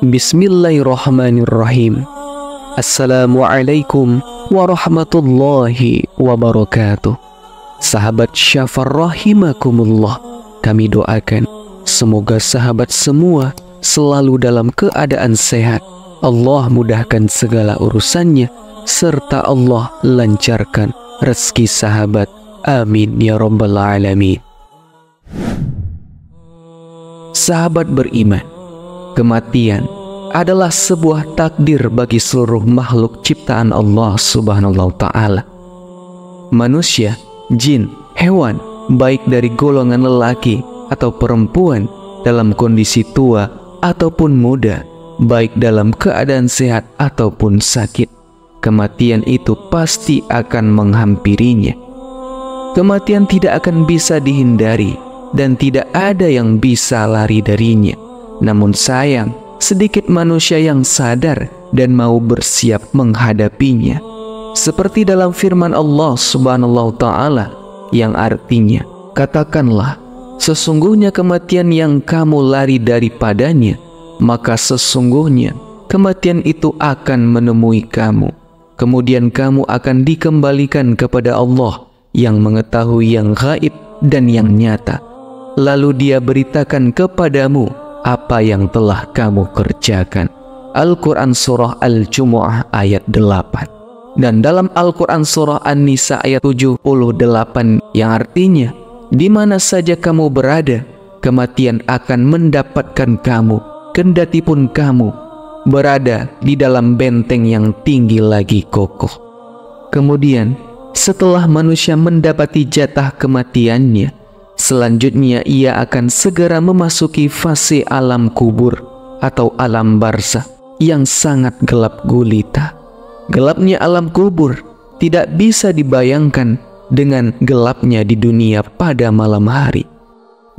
Bismillahirrahmanirrahim. Assalamualaikum warahmatullahi wabarakatuh. Sahabat Syafar rahimakumullah, kami doakan semoga sahabat semua selalu dalam keadaan sehat. Allah mudahkan segala urusannya, serta Allah lancarkan rezeki sahabat. Amin ya rabbal alamin. Sahabat beriman, kematian adalah sebuah takdir bagi seluruh makhluk ciptaan Allah Subhanahu wa Ta'ala. Manusia, jin, hewan, baik dari golongan lelaki atau perempuan, dalam kondisi tua ataupun muda, baik dalam keadaan sehat ataupun sakit, kematian itu pasti akan menghampirinya. Kematian tidak akan bisa dihindari dan tidak ada yang bisa lari darinya. Namun sayang, sedikit manusia yang sadar dan mau bersiap menghadapinya. Seperti dalam firman Allah Subhanahu wa Ta'ala yang artinya, katakanlah, sesungguhnya kematian yang kamu lari daripadanya, maka sesungguhnya kematian itu akan menemui kamu. Kemudian kamu akan dikembalikan kepada Allah yang mengetahui yang gaib dan yang nyata. Lalu Dia beritakan kepadamu apa yang telah kamu kerjakan. Al-Quran Surah Al-Jumu'ah ayat 8. Dan dalam Al-Quran Surah An-Nisa ayat 78 yang artinya, di mana saja kamu berada, kematian akan mendapatkan kamu, kendati pun kamu berada di dalam benteng yang tinggi lagi kokoh. Kemudian setelah manusia mendapati jatah kematiannya, selanjutnya ia akan segera memasuki fase alam kubur atau alam barzakh yang sangat gelap gulita. Gelapnya alam kubur tidak bisa dibayangkan dengan gelapnya di dunia pada malam hari.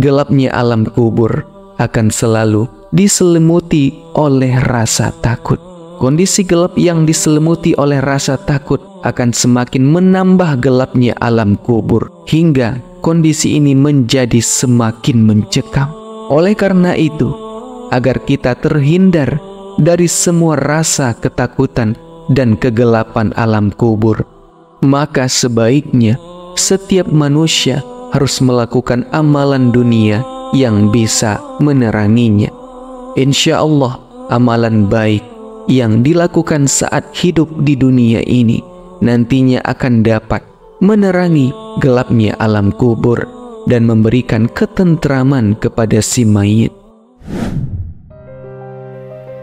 Gelapnya alam kubur akan selalu diselimuti oleh rasa takut. Kondisi gelap yang diselimuti oleh rasa takut akan semakin menambah gelapnya alam kubur, hingga kondisi ini menjadi semakin mencekam. Oleh karena itu, agar kita terhindar dari semua rasa ketakutan dan kegelapan alam kubur, maka sebaiknya setiap manusia harus melakukan amalan dunia yang bisa meneranginya. Insya Allah, amalan baik yang dilakukan saat hidup di dunia ini nantinya akan dapat menerangi gelapnya alam kubur dan memberikan ketentraman kepada si mayit.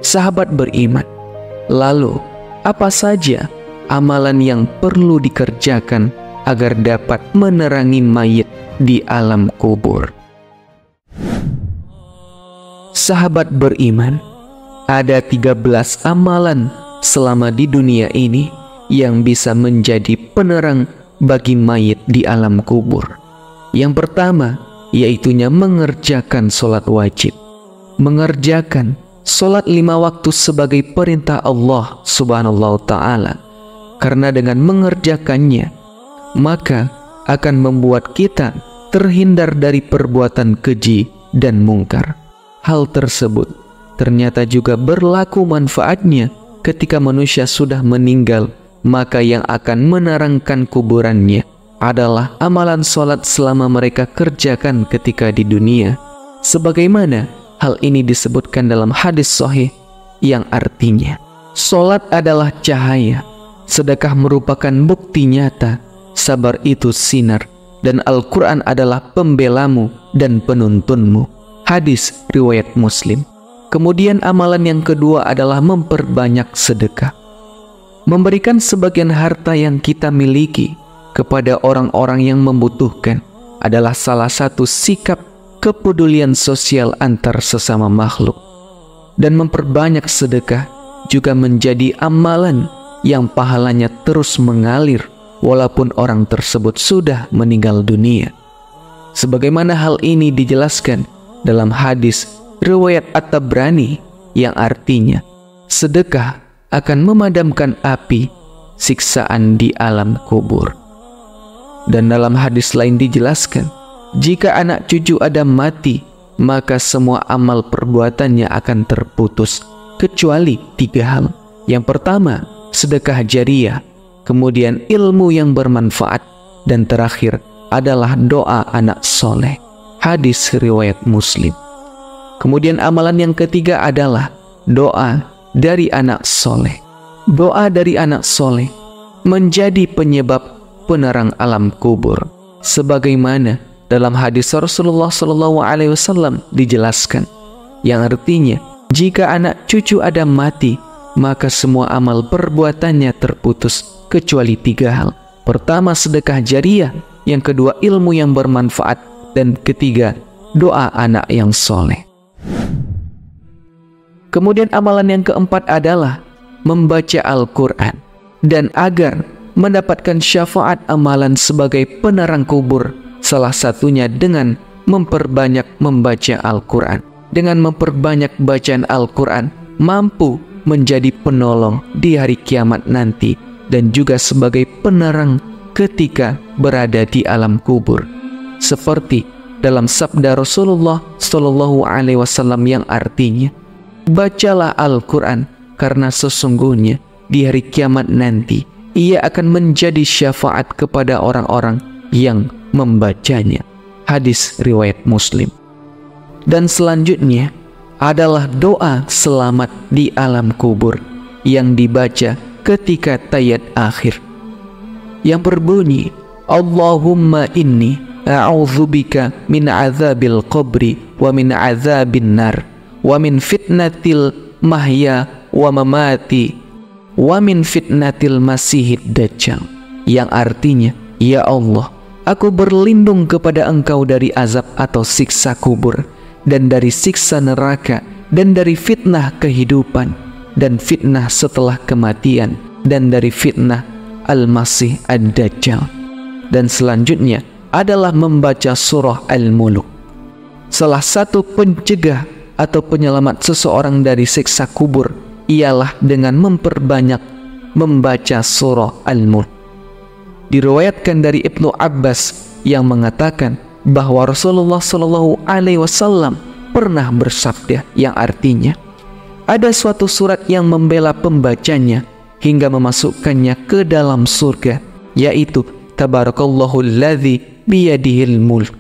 Sahabat beriman, lalu apa saja amalan yang perlu dikerjakan agar dapat menerangi mayit di alam kubur? Sahabat beriman, ada 13 amalan selama di dunia ini yang bisa menjadi penerang bagi mayit di alam kubur. Yang pertama, yaitunya mengerjakan sholat wajib. Mengerjakan sholat 5 waktu sebagai perintah Allah Subhanahu wa Ta'ala. Karena dengan mengerjakannya, maka akan membuat kita terhindar dari perbuatan keji dan mungkar. Hal tersebut ternyata juga berlaku manfaatnya ketika manusia sudah meninggal, maka yang akan menerangkan kuburannya adalah amalan sholat selama mereka kerjakan ketika di dunia. Sebagaimana hal ini disebutkan dalam hadis sahih yang artinya, sholat adalah cahaya, sedekah merupakan bukti nyata, sabar itu sinar, dan Al-Quran adalah pembelamu dan penuntunmu. Hadis riwayat Muslim. Kemudian amalan yang kedua adalah memperbanyak sedekah. Memberikan sebagian harta yang kita miliki kepada orang-orang yang membutuhkan adalah salah satu sikap kepedulian sosial antar sesama makhluk. Dan memperbanyak sedekah juga menjadi amalan yang pahalanya terus mengalir walaupun orang tersebut sudah meninggal dunia. Sebagaimana hal ini dijelaskan dalam hadis riwayat At-Tabrani yang artinya, sedekah akan memadamkan api siksaan di alam kubur. Dan dalam hadis lain dijelaskan, jika anak cucu Adam mati, maka semua amal perbuatannya akan terputus kecuali 3 hal. Yang pertama, sedekah jariyah, kemudian ilmu yang bermanfaat, dan terakhir adalah doa anak soleh. Hadis riwayat Muslim. Kemudian amalan yang ketiga adalah doa dari anak soleh. Doa dari anak soleh menjadi penyebab penerang alam kubur, sebagaimana dalam hadis Rasulullah SAW dijelaskan, yang artinya jika anak cucu Adam mati, maka semua amal perbuatannya terputus kecuali 3 hal. Pertama, sedekah jariyah, yang kedua, ilmu yang bermanfaat, dan ketiga, doa anak yang soleh. Kemudian amalan yang keempat adalah membaca Al-Quran. Dan agar mendapatkan syafaat amalan sebagai penerang kubur, salah satunya dengan memperbanyak membaca Al-Quran. Dengan memperbanyak bacaan Al-Quran, mampu menjadi penolong di hari kiamat nanti, dan juga sebagai penerang ketika berada di alam kubur. Seperti dalam sabda Rasulullah SAW yang artinya, bacalah Al-Quran, karena sesungguhnya di hari kiamat nanti ia akan menjadi syafaat kepada orang-orang yang membacanya. Hadis riwayat Muslim. Dan selanjutnya adalah doa selamat di alam kubur yang dibaca ketika tayat akhir, yang berbunyi, Allahumma inni a'udzubika min azabil qabri wa min azabin nar wa min fitnatil mahya wa mamati wa min fitnatil masihid dajjal. Yang artinya, ya Allah, aku berlindung kepada Engkau dari azab atau siksa kubur, dan dari siksa neraka, dan dari fitnah kehidupan, dan fitnah setelah kematian, dan dari fitnah Al-Masih Ad-Dajjal. Dan selanjutnya adalah membaca surah Al-Muluk. Salah satu pencegah atau penyelamat seseorang dari siksa kubur ialah dengan memperbanyak membaca surah Al-Mulk. Diriwayatkan dari Ibnu Abbas yang mengatakan bahwa Rasulullah SAW pernah bersabda, yang artinya, ada suatu surat yang membela pembacanya hingga memasukkannya ke dalam surga, yaitu Tabarakallahu alladzi biyadihil mulk.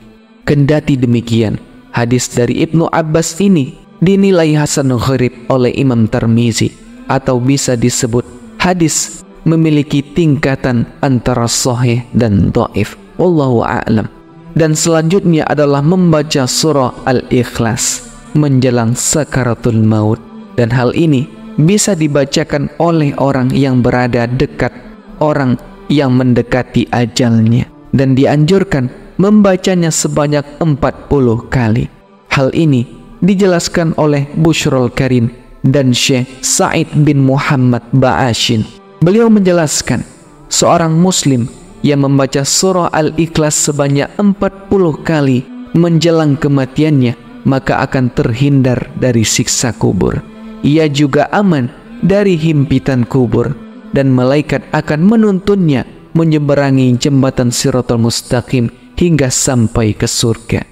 Kendati demikian, hadis dari Ibnu Abbas ini dinilai hasan gharib oleh Imam Tirmizi, atau bisa disebut hadis memiliki tingkatan antara sahih dan dhaif. Wallahu a'lam. Dan selanjutnya adalah membaca surah Al-Ikhlas menjelang sakaratul maut, dan hal ini bisa dibacakan oleh orang yang berada dekat orang yang mendekati ajalnya, dan dianjurkan membacanya sebanyak 40 kali. Hal ini dijelaskan oleh Bushrul Karim dan Syekh Sa'id bin Muhammad Ba'ashin. Beliau menjelaskan, seorang muslim yang membaca surah Al-Ikhlas sebanyak 40 kali menjelang kematiannya, maka akan terhindar dari siksa kubur. Ia juga aman dari himpitan kubur, dan malaikat akan menuntunnya menyeberangi jembatan Siratal Mustaqim hingga sampai ke surga.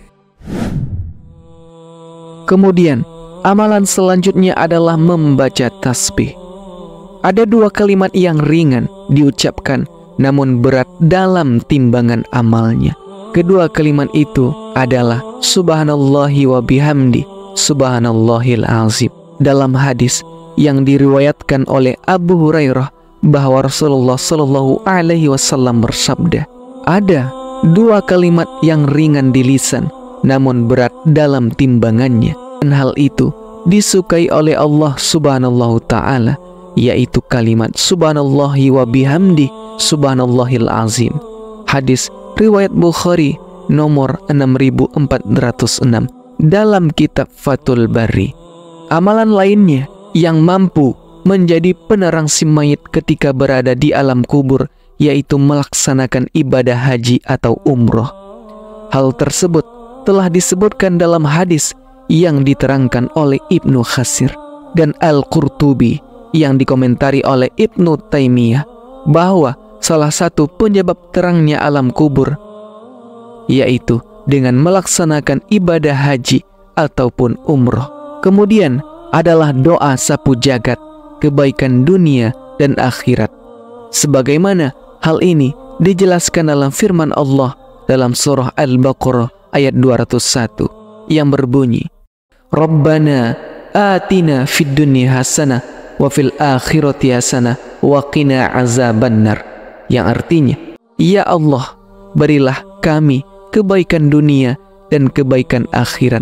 Kemudian amalan selanjutnya adalah membaca tasbih. Ada 2 kalimat yang ringan diucapkan namun berat dalam timbangan amalnya. Kedua kalimat itu adalah Subhanallahi wa bihamdi, Subhanallahil azim. Dalam hadis yang diriwayatkan oleh Abu Hurairah bahwa Rasulullah SAW bersabda, ada 2 kalimat yang ringan di lisan namun berat dalam timbangannya, dan hal itu disukai oleh Allah Subhanahu Ta'ala, yaitu kalimat Subhanallahi wa bihamdi, Subhanallahil azim. Hadis riwayat Bukhari nomor 6406 dalam kitab Fathul Bari. Amalan lainnya yang mampu menjadi penerang si mayit ketika berada di alam kubur, yaitu melaksanakan ibadah haji atau umroh. Hal tersebut telah disebutkan dalam hadis yang diterangkan oleh Ibnu Khasir dan Al-Qurtubi, yang dikomentari oleh Ibnu Taimiyah, bahwa salah satu penyebab terangnya alam kubur yaitu dengan melaksanakan ibadah haji ataupun umroh. Kemudian adalah doa sapu jagat, kebaikan dunia dan akhirat. Sebagaimana hal ini dijelaskan dalam firman Allah dalam surah Al-Baqarah ayat 201 yang berbunyi, Rabbana atina fid dunya hasanah wa fil akhirati hasanah wa qina azabannar, yang artinya, ya Allah, berilah kami kebaikan dunia dan kebaikan akhirat,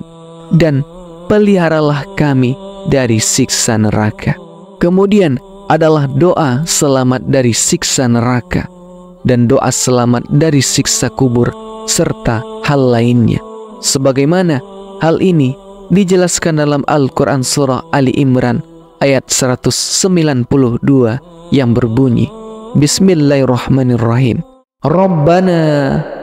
dan peliharalah kami dari siksa neraka. Kemudian adalah doa selamat dari siksa neraka dan doa selamat dari siksa kubur serta hal lainnya. Sebagaimana hal ini dijelaskan dalam Al-Quran surah Ali Imran ayat 192 yang berbunyi, Bismillahirrahmanirrahim. Rabbana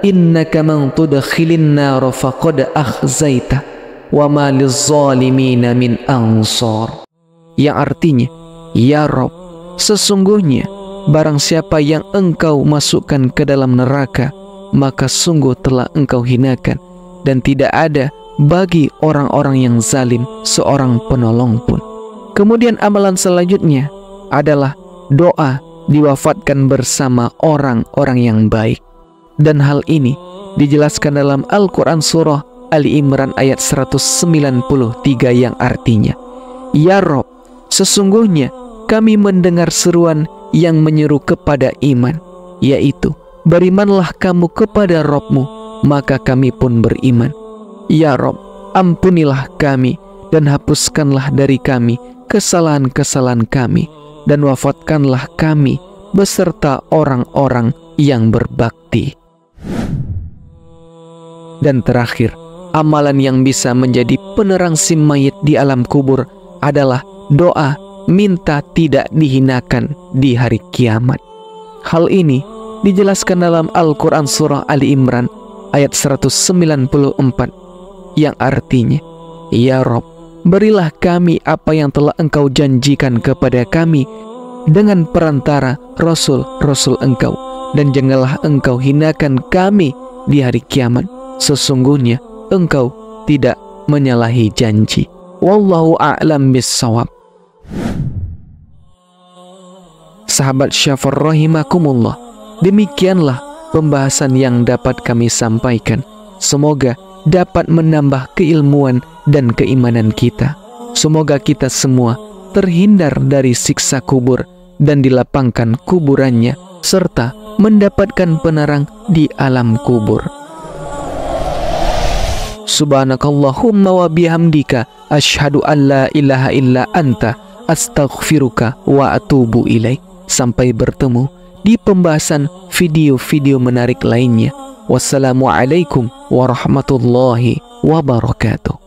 innaka man tudkhilin nar faqad akhzaita wa ma lizzalimina min ansar, yang artinya, ya Rabb, sesungguhnya barang siapa yang engkau masukkan ke dalam neraka, maka sungguh telah engkau hinakan, dan tidak ada bagi orang-orang yang zalim seorang penolong pun. Kemudian amalan selanjutnya adalah doa diwafatkan bersama orang-orang yang baik, dan hal ini dijelaskan dalam Al-Quran surah Ali Imran ayat 193 yang artinya, ya Rabb, sesungguhnya kami mendengar seruan yang menyeru kepada iman, yaitu berimanlah kamu kepada Rabbmu, maka kami pun beriman. Ya Rabb, ampunilah kami dan hapuskanlah dari kami kesalahan-kesalahan kami, dan wafatkanlah kami beserta orang-orang yang berbakti. Dan terakhir, amalan yang bisa menjadi penerang si mayit di alam kubur adalah doa minta tidak dihinakan di hari kiamat. Hal ini dijelaskan dalam Al-Quran surah Ali Imran ayat 194 yang artinya, ya Rabb, berilah kami apa yang telah engkau janjikan kepada kami dengan perantara Rasul-Rasul engkau, dan janganlah engkau hinakan kami di hari kiamat. Sesungguhnya engkau tidak menyalahi janji. Wallahu a'lam bissawab. Sahabat Syafar rahimakumullah, demikianlah pembahasan yang dapat kami sampaikan. Semoga dapat menambah keilmuan dan keimanan kita. Semoga kita semua terhindar dari siksa kubur dan dilapangkan kuburannya, serta mendapatkan penerang di alam kubur. Subhanakallahumma wa bihamdika asyhadu an la ilaha illa anta astaghfiruka wa atubu ilaik. Sampai bertemu di pembahasan video-video menarik lainnya. Wassalamualaikum warahmatullahi wabarakatuh.